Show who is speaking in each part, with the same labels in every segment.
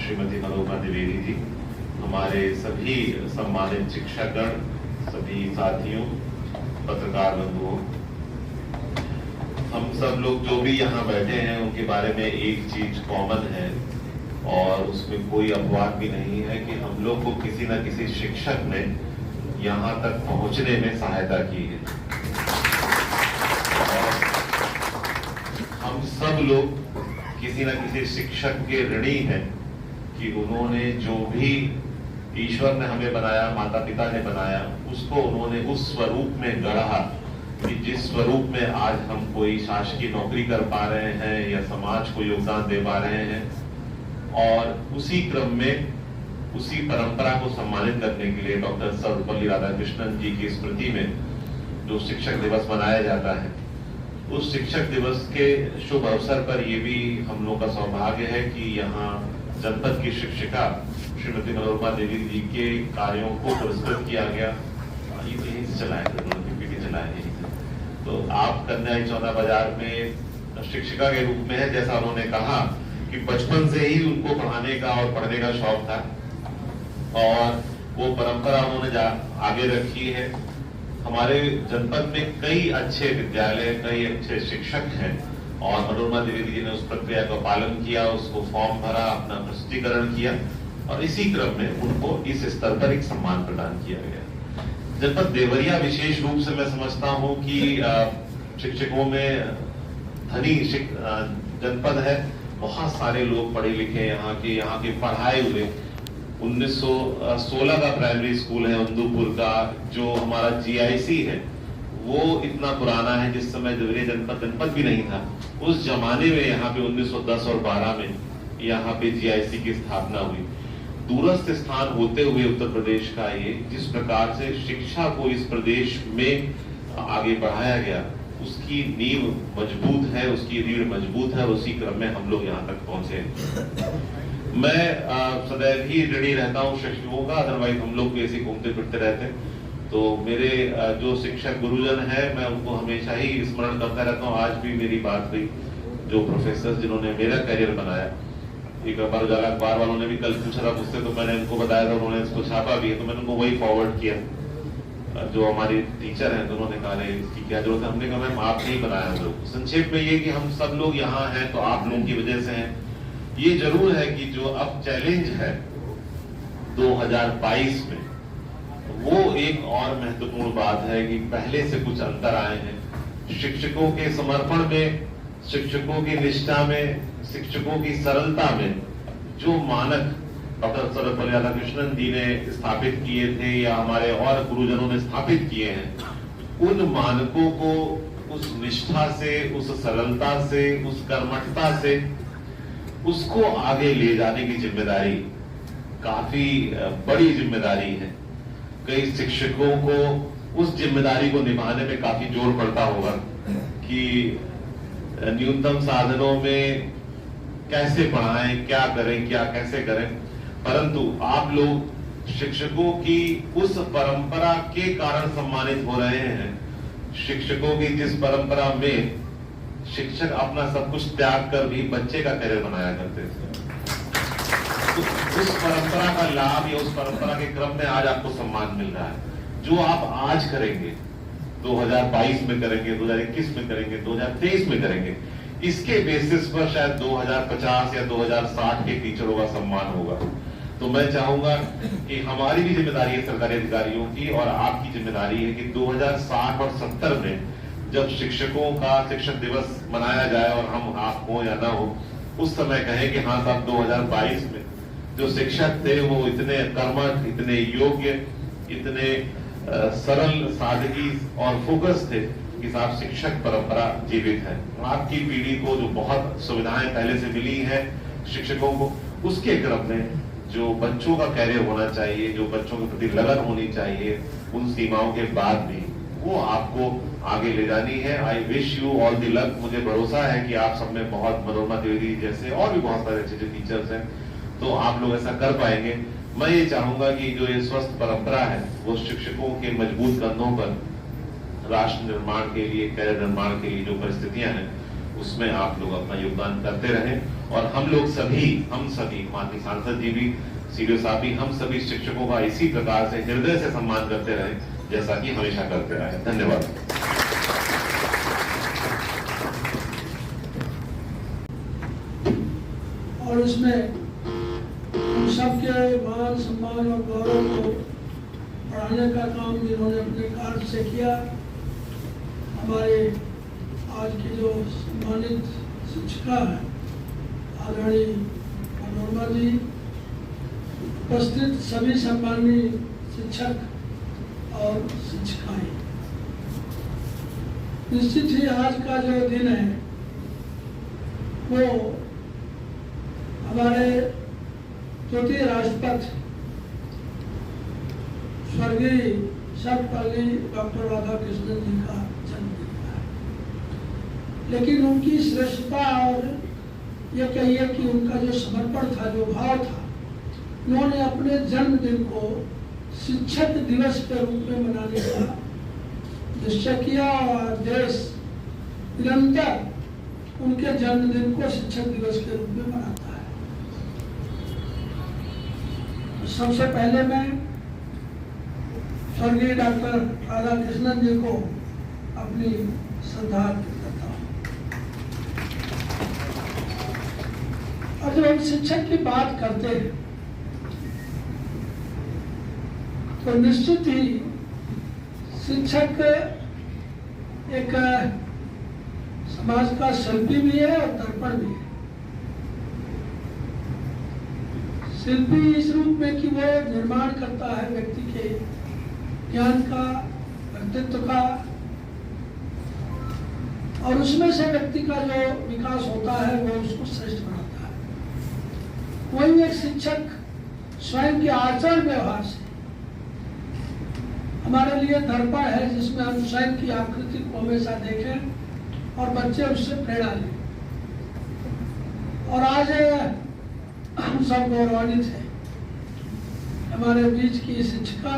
Speaker 1: श्रीमती मनोरमा द्विवेदी जी, हमारे सभी सम्मानित शिक्षकगण, सभी साथियों, पत्रकार बंधुओं, हम सब लोग जो भी यहाँ बैठे हैं उनके बारे में एक चीज कॉमन है और उसमें कोई अपवाद भी नहीं है कि हम लोग को किसी न किसी शिक्षक ने यहाँ तक पहुँचने में सहायता की है। हम सब लोग किसी न किसी शिक्षक के ऋणी हैं कि उन्होंने जो भी ईश्वर ने हमें बनाया, माता पिता ने बनाया, उसको उन्होंने उस स्वरूप में गढ़ा कि जिस स्वरूप में आज हम कोई शासकीय नौकरी कर पा रहे हैं या समाज को योगदान दे पा रहे हैं। और उसी क्रम में उसी परंपरा को सम्मानित करने के लिए डॉक्टर सर्वपल्ली राधाकृष्णन जी की स्मृति में जो शिक्षक दिवस मनाया जाता है, उस शिक्षक दिवस के शुभ अवसर पर ये भी हम लोग का सौभाग्य है कि यहाँ जनपद की शिक्षिका श्रीमती मनोरमा द्विवेदी जी के कार्यों को पुरस्कृत किया गया। यहीं से चलाया तो आप कन्या चौथा बाजार में शिक्षिका के रूप में है। जैसा उन्होंने कहा कि बचपन से ही उनको पढ़ाने का और पढ़ने का शौक था और वो परंपरा उन्होंने आगे रखी है। हमारे जनपद में कई अच्छे विद्यालय, कई अच्छे शिक्षक हैं और मनोरमा द्विवेदी जी ने उस प्रक्रिया का पालन किया, उसको फॉर्म भरा, अपना प्रस्तुतिकरण किया और इसी क्रम में उनको इस स्तर पर एक सम्मान प्रदान किया गया। जनपद देवरिया विशेष रूप से मैं समझता हूं कि शिक्षकों में धनी जनपद है। बहुत सारे लोग पढ़े लिखे यहाँ के पढ़ाए हुए। 1916 का प्राइमरी स्कूल है उन्दूपुर का, जो हमारा GIC है वो इतना पुराना है, जिस समय देवरिया जनपद भी नहीं था। उस जमाने में यहाँ पे 1910 और 12 में यहाँ पे GIC की स्थापना हुई। दूरस्थ स्थान होते हुए उत्तर प्रदेश का ये जिस प्रकार से शिक्षा को इस प्रदेश में आगे बढ़ाया गया, उसकी नींव मजबूत है, उसकी रीढ़ मजबूत है। उसी क्रम में हम लोग यहाँ तक पहुंचे। मैं सदैव ही ऋणी रहता हूँ शिक्षकों का, अदरवाइज हम लोग ऐसे घूमते फिरते रहते। तो मेरे जो शिक्षक गुरुजन है, मैं उनको हमेशा ही स्मरण करता रहता हूँ। आज भी मेरी बात हुई जो प्रोफेसर जिन्होंने मेरा करियर बनाया। एक बार उजाला अखबार वालों ने भी कल पूछा था मुझसे, तो मैंने उनको बताया था, उन्होंने इसको छापा भी है, तो मैंने उनको वही फॉरवर्ड किया। जो हमारी टीचर हैं तो उन्होंने कहा इसकी क्या जरूरत है। हमने कहा मैम आप नहीं बनाया हम लोग। संक्षेप में ये कि हम सब लोग यहाँ हैं तो आप लोगों की वजह से हैं। ये जरूर है कि जो अब चैलेंज है 2022 में, वो एक और महत्वपूर्ण बात है कि पहले से कुछ अंतर आए हैं। शिक्षकों के समर्पण में, शिक्षकों की निष्ठा में, शिक्षकों की सरलता में जो मानक डॉक्टर सर्वपल्ली राधाकृष्णन जी ने स्थापित किए थे या हमारे और गुरुजनों ने स्थापित किए हैं, उन मानकों को उस निष्ठा से, उस सरलता से, उस कर्मठता से उसको आगे ले जाने की जिम्मेदारी काफी बड़ी जिम्मेदारी है। कई शिक्षकों को उस जिम्मेदारी को निभाने में काफी जोर पड़ता होगा कि न्यूनतम साधनों में कैसे पढ़ाएं, क्या करें, क्या कैसे करें। परंतु आप लोग शिक्षकों की उस परंपरा के कारण सम्मानित हो रहे हैं। शिक्षकों की जिस परंपरा में शिक्षक अपना सब कुछ त्याग कर भी बच्चे का करियर बनाया करते थे, उस परंपरा का लाभ या उस परंपरा के क्रम में आज आपको सम्मान मिल रहा है। जो आप आज करेंगे, 2022 में करेंगे, 2021 में करेंगे, 2023 में करेंगे, इसके बेसिस पर शायद 2050 या 2060 के टीचरों का सम्मान होगा। तो मैं चाहूंगा कि हमारी भी जिम्मेदारी है सरकारी अधिकारियों की और आपकी जिम्मेदारी है कि 2060 और 70 में जब शिक्षकों का शिक्षक दिवस मनाया जाए और हम आप हो या ना हो, उस समय कहें कि हाँ साहब 2022 में जो शिक्षक थे वो इतने कर्मठ, इतने योग्य, इतने सरल, सादगी और फोकस थे कि साहब शिक्षक परंपरा जीवित है। आपकी पीढ़ी को जो बहुत सुविधाएं पहले से मिली है शिक्षकों को, उसके क्रम में जो बच्चों का कैरियर होना चाहिए, जो बच्चों के प्रति लगन होनी चाहिए, उन सीमाओं के बाद भी वो आपको आगे ले जानी है। I wish you all the luck. मुझे भरोसा है कि आप सब में बहुत, मनोरमा द्विवेदी जैसे और भी बहुत सारे अच्छे टीचर्स हैं, तो आप लोग ऐसा कर पाएंगे। मैं ये चाहूंगा कि जो ये स्वस्थ परंपरा है वो शिक्षकों के मजबूत कंधों पर राष्ट्र निर्माण के लिए, कैरियर निर्माण के लिए जो परिस्थितियां हैं उसमें आप लोग अपना योगदान करते रहें और हम सभी माननीय सांसद जी भी, सीडीओ साहब भी, हम सभी शिक्षकों का इसी प्रकार से हृदय से सम्मान करते रहें जैसा कि हमेशा करते रहे। धन्यवाद।
Speaker 2: और इसमें हम सबके मान सम्मान और गौरव को बढ़ाने का काम जिन्होंने अपने कार्य से किया, हमारे आज की जो सम्मानित शिक्षिका है आदरणीय मनोरमा जी, उपस्थित सभी सम्मानीय शिक्षक और शिक्षिकाएं, निश्चित ही आज का जो दिन है वो हमारे तृतीय राष्ट्रपति स्वर्गीय सर्वपल्ली डॉक्टर राधाकृष्णन जी का जन्मदिन है, लेकिन उनकी श्रेष्ठता और ये कहिए कि उनका जो समर्पण था, जो भाव था, उन्होंने अपने जन्मदिन को शिक्षक दिवस के रूप में मनाने का निश्चय किया और देश निरंतर उनके जन्मदिन को शिक्षक दिवस के रूप में मनाता है। सबसे पहले मैं स्वर्गीय डॉक्टर राधाकृष्णन जी को अपनी श्रद्धा अर्पित करता हूँ। और जब हम शिक्षक की बात करते हैं तो निश्चित ही शिक्षक एक समाज का शिल्पी भी है और दर्पण भी है। शिल्पी इस रूप में कि वो निर्माण करता है व्यक्ति के ज्ञान का, व्यक्तित्व का, और उसमें से व्यक्ति का जो विकास होता है वो उसको श्रेष्ठ बनाता है। वही एक शिक्षक स्वयं के आचरण व्यवहार से हमारे लिए दर्पण है, जिसमें हम स्वयं की आकृति को हमेशा देखें और बच्चे उससे प्रेरणा लें। और आज हम सब गौरवान्वित हैं, हमारे बीच की शिक्षिका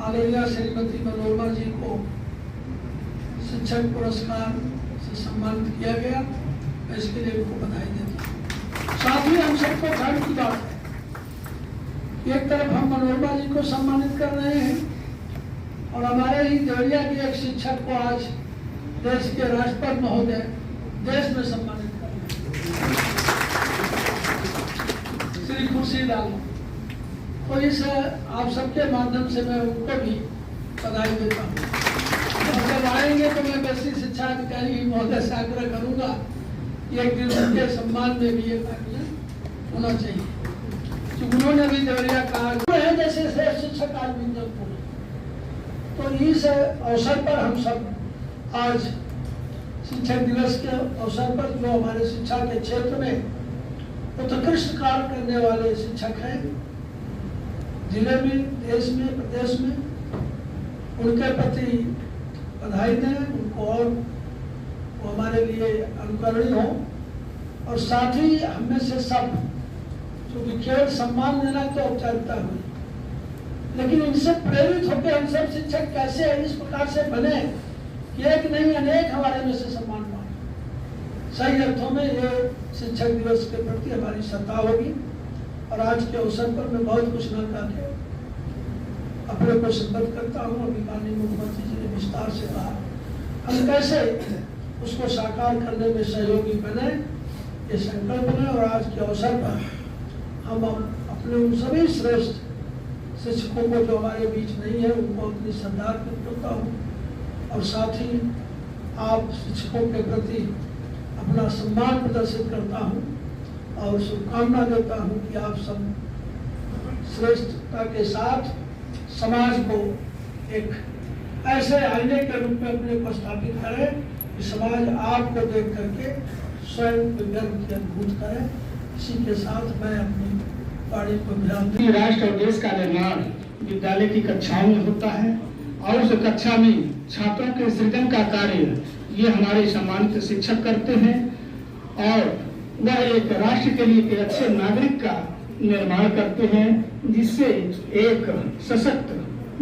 Speaker 2: आदरणीय श्रीमती मनोरमा जी को शिक्षक पुरस्कार से सम्मानित किया गया। मैं इसके लिए उनको बधाई देता हूँ। साथ ही हम सबको गर्व की बात है, एक तरफ हम मनोरमा जी को सम्मानित कर रहे हैं और हमारे ही देवरिया के एक शिक्षक को आज देश के राष्ट्रपति महोदय देश में सम्मानित कर रहे हैं, श्री खुर्शीलाल। तो इस आप सबके माध्यम से मैं उनको भी बधाई देता हूँ। जब आएंगे तो मैं वैसी शिक्षा अधिकारी महोदय से आग्रह करूंगा एक दिन उनके सम्मान में भी एक आयोजन होना चाहिए, क्योंकि उन्होंने भी देवरिया कहा है जैसे शिक्षक आज विंजनपुर। तो इस अवसर पर हम सब आज शिक्षक दिवस के अवसर पर जो हमारे शिक्षा के क्षेत्र में उत्कृष्ट कार्य करने वाले शिक्षक हैं जिले में, देश में, प्रदेश में, उनके प्रति बधाई दें उनको और वो हमारे लिए अनुकरणीय हो। और साथ ही हमें से सब, क्योंकि केवल सम्मान देना तो औपचारिकता हुई, लेकिन इनसे प्रेरित होकर हम सब शिक्षक कैसे इस प्रकार से बने कि एक नहीं अनेक हमारे में से सम्मान पाए। सही अर्थों में ये शिक्षक दिवस के प्रति हमारी श्रद्धा होगी। और आज के अवसर पर मैं बहुत कुछ न करके अपने को संबोधित करता हूँ। अभी माननीय मुख्यमंत्री जी ने विस्तार से कहा, हम कैसे उसको साकार करने में सहयोगी बने, ये संकल्प बने। और आज के अवसर पर हम अपने उन सभी श्रेष्ठ शिक्षकों को जो हमारे बीच नहीं है उनको अपनी श्रद्धा अर्पित करता हूँ। और साथ ही आप शिक्षकों के प्रति अपना सम्मान प्रदर्शित करता हूँ और शुभकामना देता हूँ कि आप सब श्रेष्ठता के साथ समाज को एक ऐसे आईने के रूप में अपने को स्थापित करें कि समाज आपको देख करके स्वयं गर्व की अनुभूति करे। इसी के साथ मैं अपनी वाणी को विराम दूं।
Speaker 3: राष्ट्र और देश का निर्माण विद्यालय की कक्षाओं में होता है और उस कक्षा में छात्रों के सृजन का कार्य ये हमारे सम्मानित शिक्षक करते हैं और वह एक राष्ट्र के लिए एक अच्छे नागरिक का निर्माण करते हैं, जिससे एक सशक्त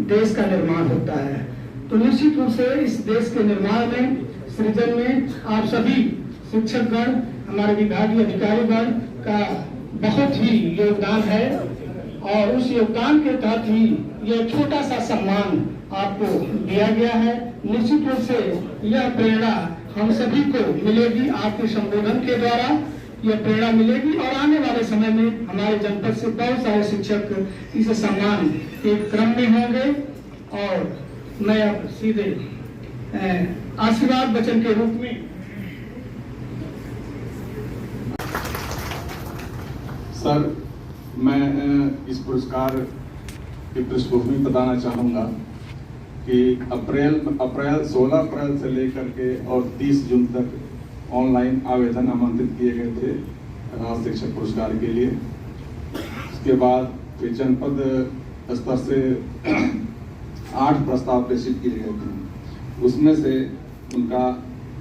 Speaker 3: देश का निर्माण होता है। तो निश्चित रूप से इस देश के निर्माण में सृजन में आप सभी शिक्षकगण, हमारे विभागीय अधिकारीगण का बहुत ही योगदान है और उस योगदान के तहत ही यह छोटा सा सम्मान आपको दिया गया है। निश्चित रूप से यह प्रेरणा हम सभी को मिलेगी, आपके संबोधन के द्वारा यह प्रेरणा मिलेगी और आने वाले समय में हमारे जनपद से बहुत सारे शिक्षक इस सम्मान के क्रम में होंगे। और मैं अब सीधे आशीर्वाद वचन के रूप में
Speaker 4: सर, मैं इस पुरस्कार की पृष्ठभूमि बताना चाहूँगा कि 16 अप्रैल से लेकर के और 30 जून तक ऑनलाइन आवेदन आमंत्रित किए गए थे राज्य शिक्षक पुरस्कार के लिए। उसके बाद फिर जनपद स्तर से 8 प्रस्ताव प्रेषित किए गए थे। उसमें से उनका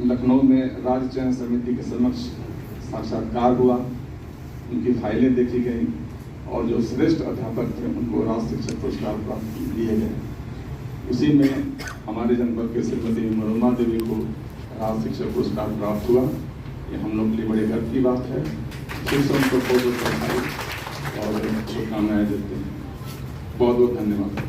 Speaker 4: लखनऊ में राज्य चयन समिति के समक्ष साक्षात्कार हुआ, उनकी फाइलें देखी गई और जो श्रेष्ठ अध्यापक थे उनको राज्य शिक्षक पुरस्कार प्राप्त दिए गए। उसी में हमारे जनपद के श्रीमती मनोरमा देवी को राज्य शिक्षक पुरस्कार प्राप्त हुआ। ये हम लोग के लिए बड़े गर्व की बात है। शिक्षक को बहुत बहुत बधाई और शुभकामनाएं देते हैं। बहुत बहुत धन्यवाद।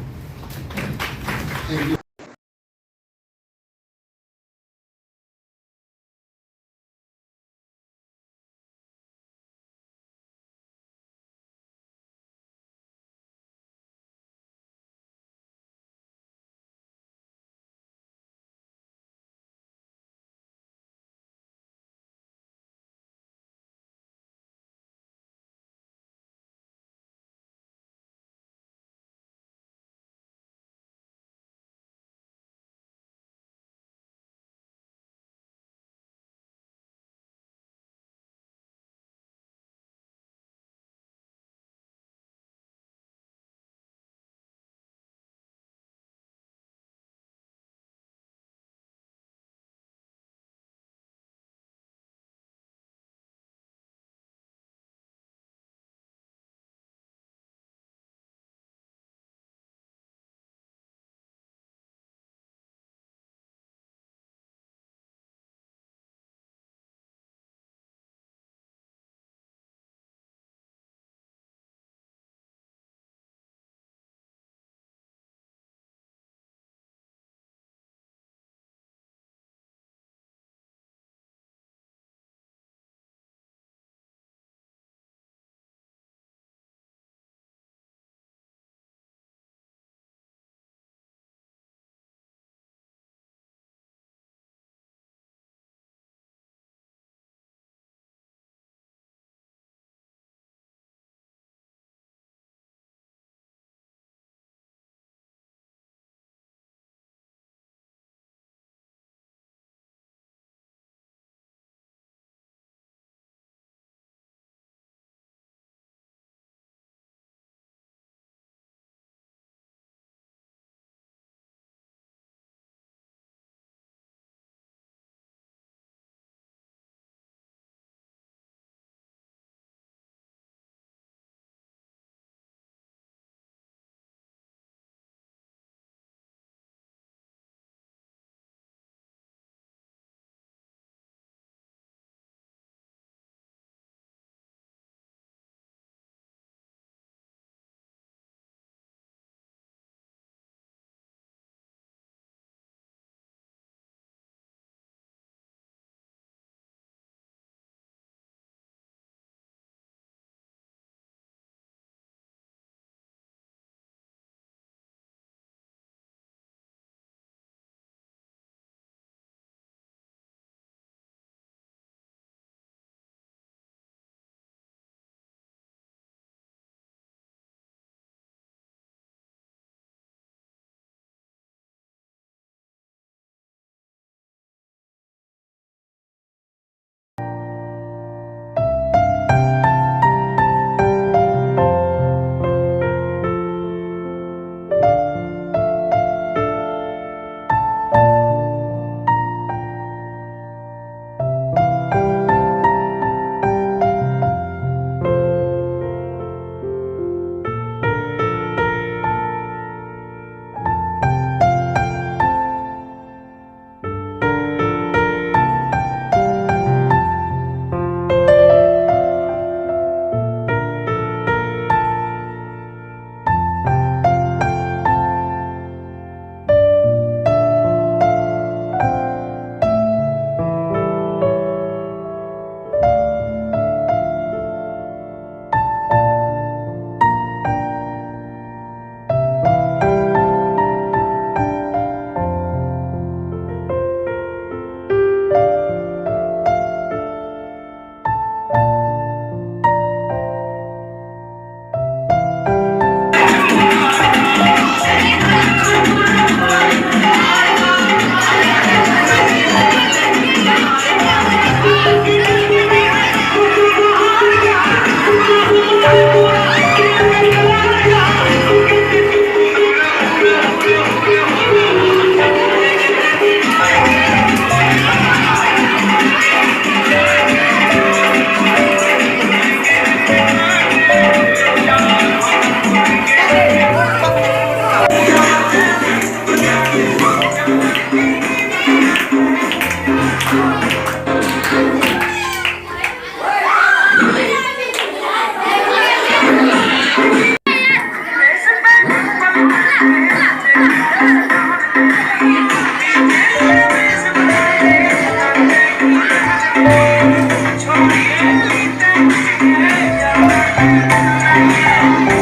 Speaker 4: हैं।